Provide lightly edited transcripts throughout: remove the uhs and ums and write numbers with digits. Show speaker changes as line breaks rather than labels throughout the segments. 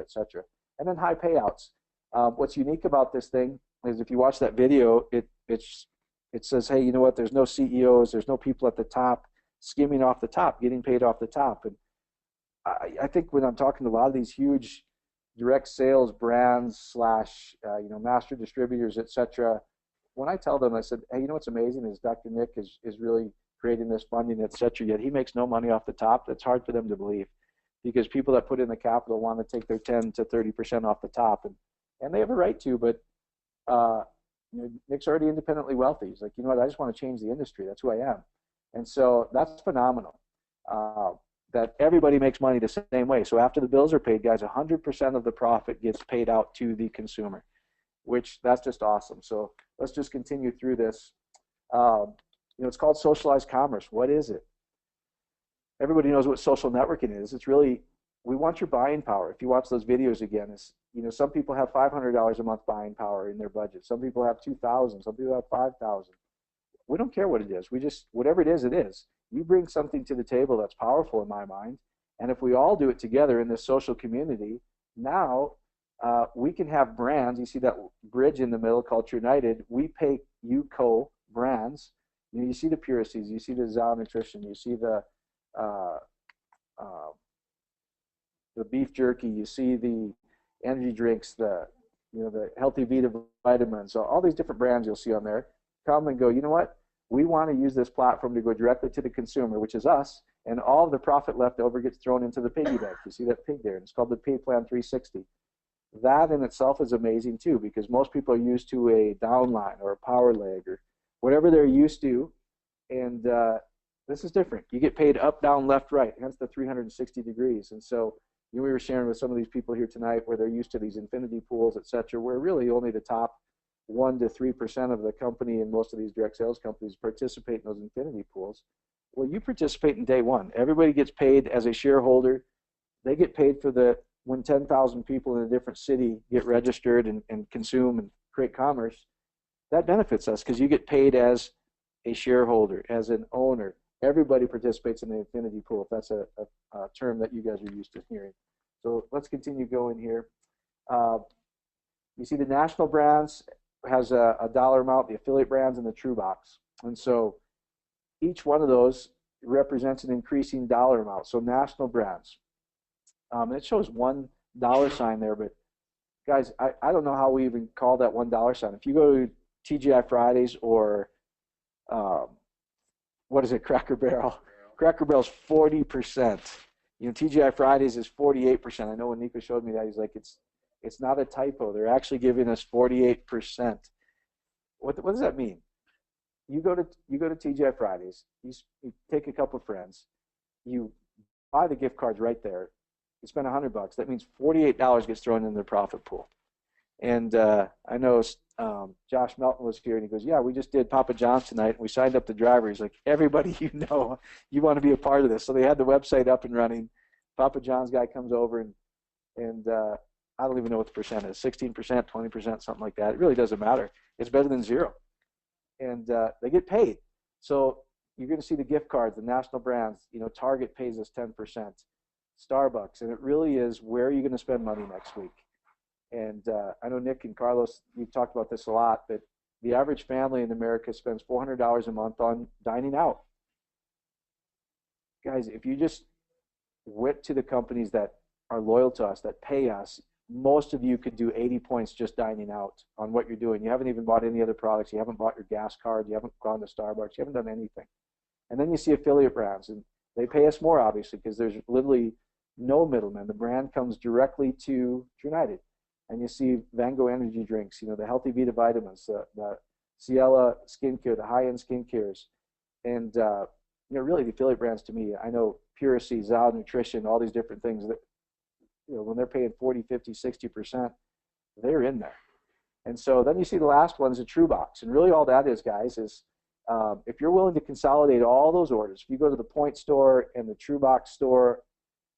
etc. And then high payouts. What's unique about this thing is if you watch that video, it says, hey, you know what? There's no CEOs, there's no people at the top skimming off the top, getting paid off the top. And I think when I'm talking to a lot of these huge direct sales brands slash master distributors, etc., when I tell them, I said, hey, you know what's amazing is Dr. Nick is really creating this funding, etc., yet he makes no money off the top. That's hard for them to believe because people that put in the capital want to take their 10 to 30% off the top, and they have a right to, but Nick's already independently wealthy. He's like, you know what, I just want to change the industry. That's who I am. And so that's phenomenal. That everybody makes money the same way. So after the bills are paid, guys, 100% of the profit gets paid out to the consumer, which that's just awesome. So let's just continue through this. It's called socialized commerce. What is it? Everybody knows what social networking is. It's really, we want your buying power. If you watch those videos again, some people have $500 a month buying power in their budget. Some people have $2,000. Some people have $5,000. We don't care what it is. We just, whatever it is, it is. You bring something to the table that's powerful in my mind, and if we all do it together in this social community, now we can have brands. You see that bridge in the middle called Trunited. We pay UCO brands. You see the Purices, you see the Zao Nutrition, you see the beef jerky, you see the energy drinks, the Healthy Vita vitamins. So all these different brands you'll see on there come and go, you know what? We want to use this platform to go directly to the consumer, which is us, and all of the profit left over gets thrown into the piggy bank. You see that pig there, and it's called the Pay Plan 360. That in itself is amazing too, because most people are used to a downline or a power leg or whatever they're used to, and this is different. You get paid up, down, left, right, hence the 360 degrees. And so we were sharing with some of these people here tonight where they're used to these infinity pools, et cetera, where really only the top 1 to 3% of the company and most of these direct sales companies participate in those infinity pools. Well, you participate in day one. Everybody gets paid as a shareholder. They get paid for when 10,000 people in a different city get registered and consume and create commerce. That benefits us because you get paid as a shareholder, as an owner. Everybody participates in the infinity pool, if that's a term that you guys are used to hearing. So let's continue going here. You see the national brands has a dollar amount, the affiliate brands, and the True Box. And so each one of those represents an increasing dollar amount. So national brands. It shows $1 sign there, but guys, I don't know how we even call that $1 sign. If you go to TGI Fridays or what is it, Cracker Barrel? Cracker Barrel's 40%. TGI Fridays is 48%. I know when Nico showed me that, he's like, it's not a typo. They're actually giving us 48%. What does that mean? You go to TGI Fridays. You take a couple of friends. You buy the gift cards right there. You spend $100. That means $48 gets thrown in their profit pool. And I know Josh Melton was here, and he goes, yeah, we just did Papa John's tonight, and we signed up the driver. He's like, everybody you want to be a part of this. So they had the website up and running. Papa John's guy comes over, and I don't even know what the percent is, 16%, 20%, something like that. It really doesn't matter. It's better than zero. And they get paid. So you're going to see the gift cards, the national brands. Target pays us 10%, Starbucks, and it really is where are you going to spend money next week. And I know Nick and Carlos, we've talked about this a lot, but the average family in America spends $400 a month on dining out. Guys, if you just went to the companies that are loyal to us, that pay us, most of you could do 80 points just dining out on what you're doing. You haven't even bought any other products. You haven't bought your gas card. You haven't gone to Starbucks. You haven't done anything. And then you see affiliate brands, and they pay us more, obviously, because there's literally no middleman. The brand comes directly to Trunited. And you see Van Gogh energy drinks, the Healthy Vita vitamins, the Ciela skincare, the high-end skincares. And, really the affiliate brands to me, I know Puracy, Zao Nutrition, all these different things that, when they're paying 40, 50, 60%, they're in there. And so then you see the last one is a True Box. And really all that is, guys, is if you're willing to consolidate all those orders, if you go to the Point store and the True Box store,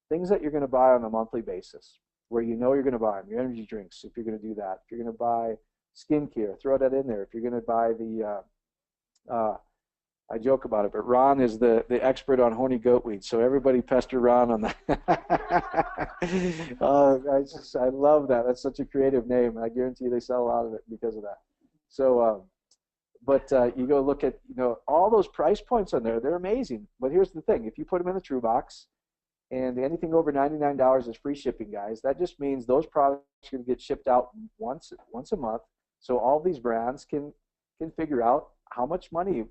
things that you're going to buy on a monthly basis, where you're going to buy them, your energy drinks, if you're going to do that. If you're going to buy skincare, throw that in there. If you're going to buy I joke about it, but Ron is the expert on horny goatweed, so everybody pester Ron on that. I love that. That's such a creative name, and I guarantee you they sell a lot of it because of that. So, you go look at all those price points on there. They're amazing. But here's the thing: if you put them in the True Box, and anything over $99 is free shipping, guys, that just means those products are going to get shipped out once a month. So all these brands can figure out how much money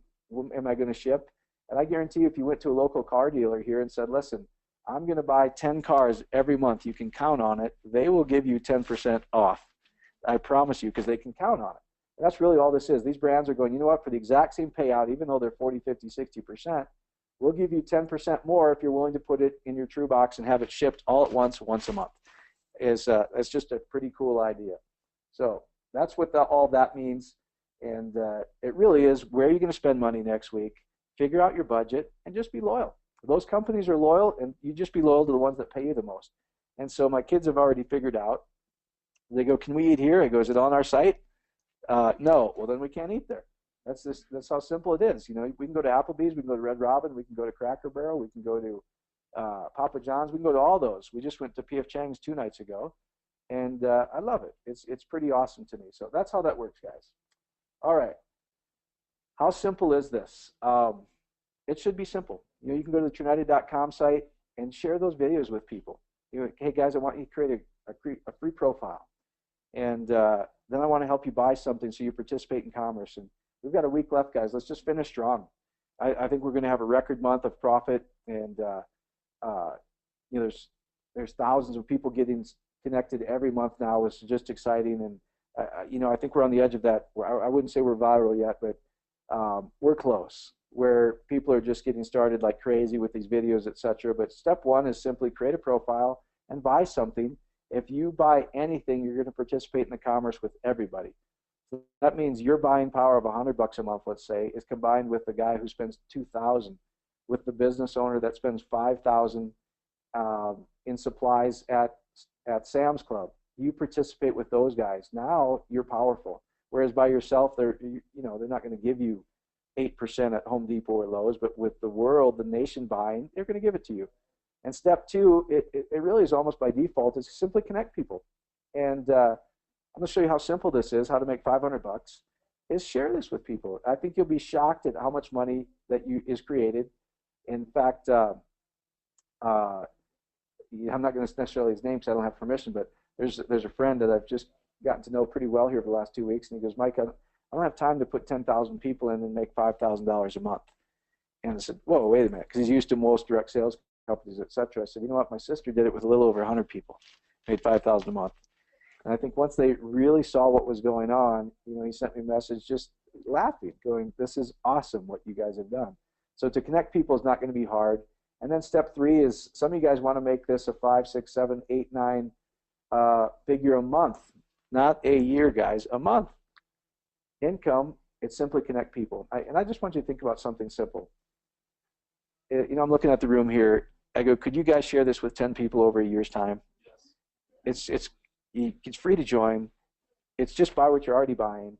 am I going to ship. And I guarantee you, if you went to a local car dealer here and said, listen, I'm going to buy 10 cars every month, you can count on it, they will give you 10% off. I promise you, because they can count on it. And that's really all this is. These brands are going, you know what, for the exact same payout, even though they're 40, 50, 60%, we'll give you 10% more if you're willing to put it in your True Box and have it shipped all at once a month. It's just a pretty cool idea. So that's what all that means. And it really is, where are you going to spend money next week? Figure out your budget and just be loyal. Those companies are loyal, and you just be loyal to the ones that pay you the most. And so my kids have already figured out. They go, can we eat here? I go, is it on our site? No. Well, then we can't eat there. That's how simple it is. We can go to Applebee's, we can go to Red Robin, we can go to Cracker Barrel, we can go to Papa John's, we can go to all those. We just went to P.F. Chang's 2 nights ago, and I love it. It's pretty awesome to me. So that's how that works, guys. All right. How simple is this? It should be simple. You can go to the Trunited.com site and share those videos with people. Hey guys, I want you to create a free profile, and then I want to help you buy something so you participate in commerce. And we've got a week left, guys. Let's just finish strong. I think we're going to have a record month of profit, and there's thousands of people getting connected every month now, which is just exciting. And I think we're on the edge of that. I wouldn't say we're viral yet, but we're close, where people are just getting started like crazy with these videos, etc. But step one is simply create a profile and buy something. If you buy anything, you're going to participate in the commerce with everybody. So that means your buying power of $100 a month, let's say, is combined with the guy who spends $2,000, with the business owner that spends $5,000 in supplies at Sam's Club. You participate with those guys. Now you're powerful. Whereas by yourself, they're not going to give you 8% at Home Depot or Lowe's, but with the world, the nation buying, they're going to give it to you. And step two, it really is almost by default, is simply connect people. And I'm going to show you how simple this is, how to make $500, is share this with people. I think you'll be shocked at how much money that is created. In fact, I'm not going to necessarily his name because I don't have permission, but there's a friend that I've just gotten to know pretty well here for the last 2 weeks, and he goes, Mike, I don't have time to put 10,000 people in and make $5,000 a month. And I said, whoa, wait a minute, because he's used to most direct sales companies, etc. I said, you know what, my sister did it with a little over 100 people, made $5,000 a month. And I think once they really saw what was going on, he sent me a message just laughing, going, this is awesome what you guys have done. So to connect people is not going to be hard. And then step three is, some of you guys want to make this a 5, 6, 7, 8, 9 figure a month. Not a year, guys, a month. Income, it's simply connect people. And I just want you to think about something simple. I'm looking at the room here. I go, could you guys share this with 10 people over a year's time? Yes. It's free to join. It's just buy what you're already buying.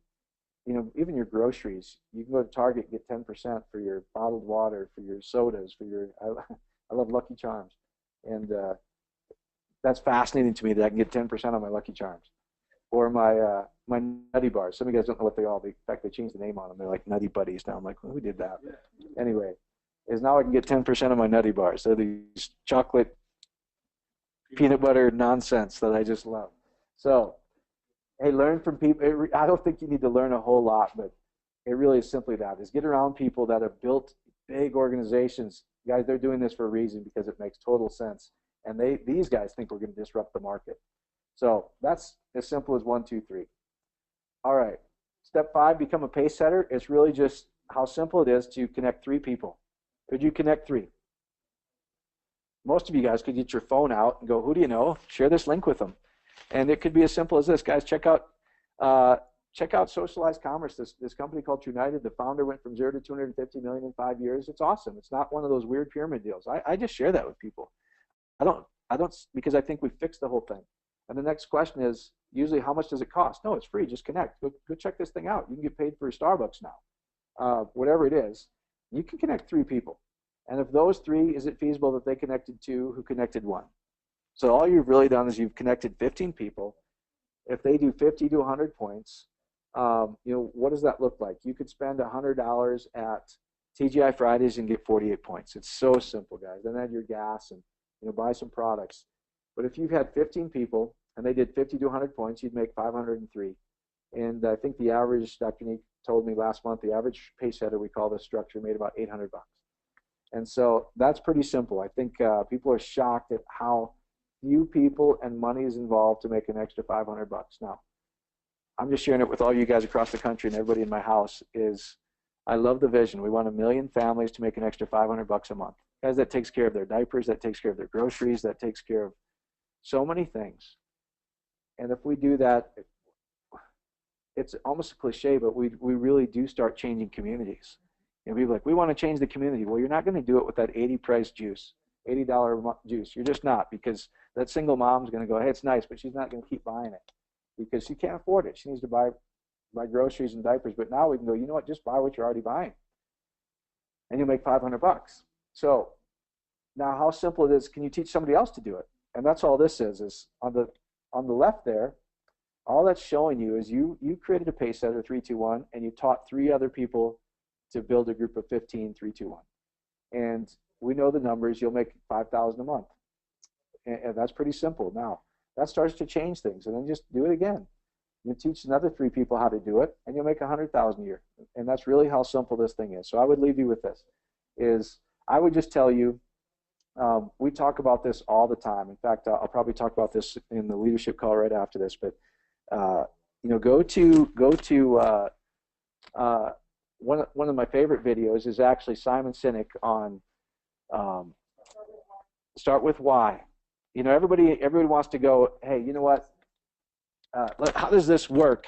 Even your groceries. You can go to Target and get 10% for your bottled water, for your sodas, for your. I love Lucky Charms, and that's fascinating to me that I can get 10% on my Lucky Charms, or my Nutty Bars. Some of you guys don't know what they are. In fact, they changed the name on them. They're like Nutty Buddies now. I'm like, well, who did that? Yeah. Anyway, is now I can get 10% of my Nutty Bars. They're these chocolate peanut butter nonsense that I just love. So, hey, learn from people. I don't think you need to learn a whole lot, but it really is simply that, is get around people that have built big organizations. Guys, they're doing this for a reason, because it makes total sense. And these guys think we're going to disrupt the market. So that's as simple as 1, 2, 3. All right. Step 5, become a pace setter. It's really just how simple it is to connect 3 people. Could you connect 3? Most of you guys could get your phone out and go, who do you know? Share this link with them. And it could be as simple as this. Guys, check out Socialized Commerce, this company called Trunited. The founder went from 0 to 250 million in 5 years. It's awesome. It's not one of those weird pyramid deals. I just share that with people. I don't because I think we fixed the whole thing. And the next question is usually, how much does it cost? No, it's free. Just connect. Go check this thing out. You can get paid for Starbucks now, whatever it is. You can connect 3 people. And if those 3, is it feasible that they connected 2 who connected 1? So all you've really done is you've connected 15 people. If they do 50 to 100 points, what does that look like? You could spend $100 at TGI Fridays and get 48 points. It's so simple, guys. Then add your gas and buy some products. But if you've had 15 people and they did 50 to 100 points, you'd make 503. And I think the average, Dr. Neek told me last month, the average pay setter, we call this structure, made about $800. And so that's pretty simple. I think people are shocked at how few people and money is involved to make an extra $500. Now, I'm just sharing it with all you guys across the country and everybody in my house. I love the vision. We want 1 million families to make an extra $500 a month. Guys, that takes care of their diapers, that takes care of their groceries, that takes care of so many things. And if we do that, it's almost a cliche, but we really do start changing communities. And people are like, we want to change the community. Well, you're not going to do it with that $80 juice. You're just not, because that single mom's going to go, hey, it's nice, but she's not going to keep buying it because she can't afford it. She needs to buy groceries and diapers. But now we can go, you know what, just buy what you're already buying, and you'll make $500. So now how simple it is, can you teach somebody else to do it? And that's all this is on the left there, all that's showing you is you created a pace setter 3-2-1, and you taught 3 other people to build a group of 15 3-2-1. And we know the numbers, you'll make $5,000 a month. And that's pretty simple. Now, that starts to change things, and then just do it again. You teach another 3 people how to do it, and you'll make $100,000 a year. And that's really how simple this thing is. So I would leave you with this, is I would just tell you, we talk about this all the time. In fact, I'll probably talk about this in the leadership call right after this, but go to one of my favorite videos is actually Simon Sinek on start with why. Everybody wants to go, hey, you know what? How does this work?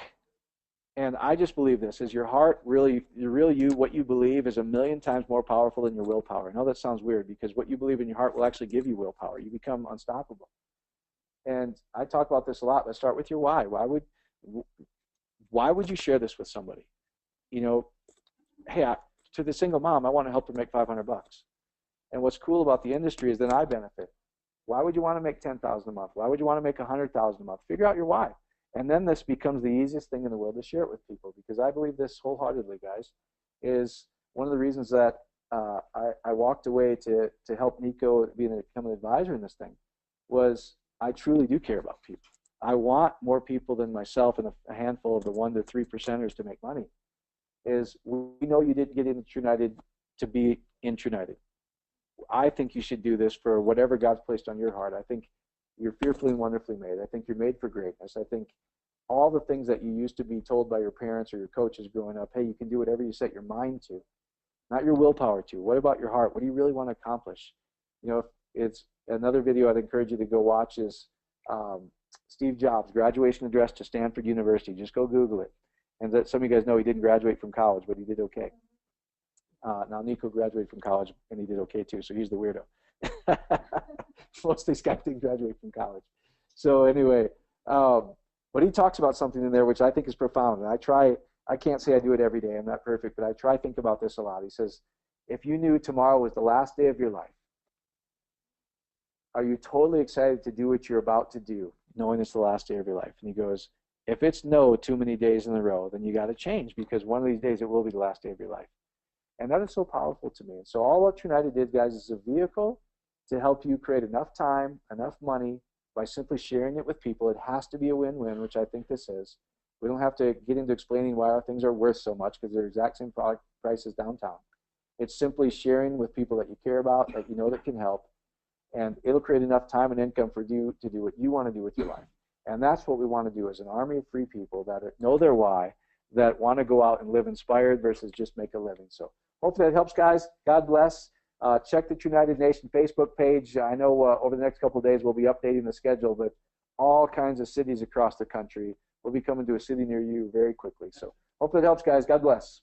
And I just believe this is your heart really, what you believe is 1,000,000 times more powerful than your willpower. I know that sounds weird, because what you believe in your heart will actually give you willpower. You become unstoppable. And I talk about this a lot. Let's start with your why. Why would you share this with somebody? Hey, to the single mom, I want to help her make $500. And what's cool about the industry is then I benefit. Why would you want to make $10,000 a month? Why would you want to make $100,000 a month? Figure out your why. And then this becomes the easiest thing in the world to share it with people, because I believe this wholeheartedly, guys, is one of the reasons that I walked away to help Nico become an advisor in this thing was I truly do care about people. I want more people than myself and a handful of the 1 to 3%ers to make money. We know you didn't get into Trunited to be in Trunited. I think you should do this for whatever God's placed on your heart. I think you're fearfully and wonderfully made. I think you're made for greatness. I think all the things that you used to be told by your parents or your coaches growing up, hey, you can do whatever you set your mind to, not your willpower to. What about your heart? What do you really want to accomplish? It's another video I'd encourage you to go watch is Steve Jobs' graduation address to Stanford University. Just go Google it. And some of you guys know he didn't graduate from college, but he did okay. Now, Nico graduated from college, and he did okay too, so he's the weirdo. Most of these guys didn't graduate from college. So anyway, but he talks about something in there which I think is profound. And I can't say I do it every day. I'm not perfect, but I try to think about this a lot. He says, if you knew tomorrow was the last day of your life, are you totally excited to do what you're about to do, knowing it's the last day of your life? And he goes, if it's no too many days in a row, then you got to change, because one of these days it will be the last day of your life. And that is so powerful to me. And so all what Trunited did, guys, is a vehicle to help you create enough time, enough money by simply sharing it with people. It has to be a win-win, which I think this is. We don't have to get into explaining why our things are worth so much, because they're exact same product prices downtown. It's simply sharing with people that you care about, that you know that can help, and it'll create enough time and income for you to do what you want to do with your life. And that's what we want to do as an army of free people that know their why, that want to go out and live inspired versus just make a living. So hopefully that helps, guys. God bless. Check the Trunited Nation Facebook page. I know over the next couple of days we'll be updating the schedule, but all kinds of cities across the country will be coming to a city near you very quickly. So hopefully it helps, guys. God bless.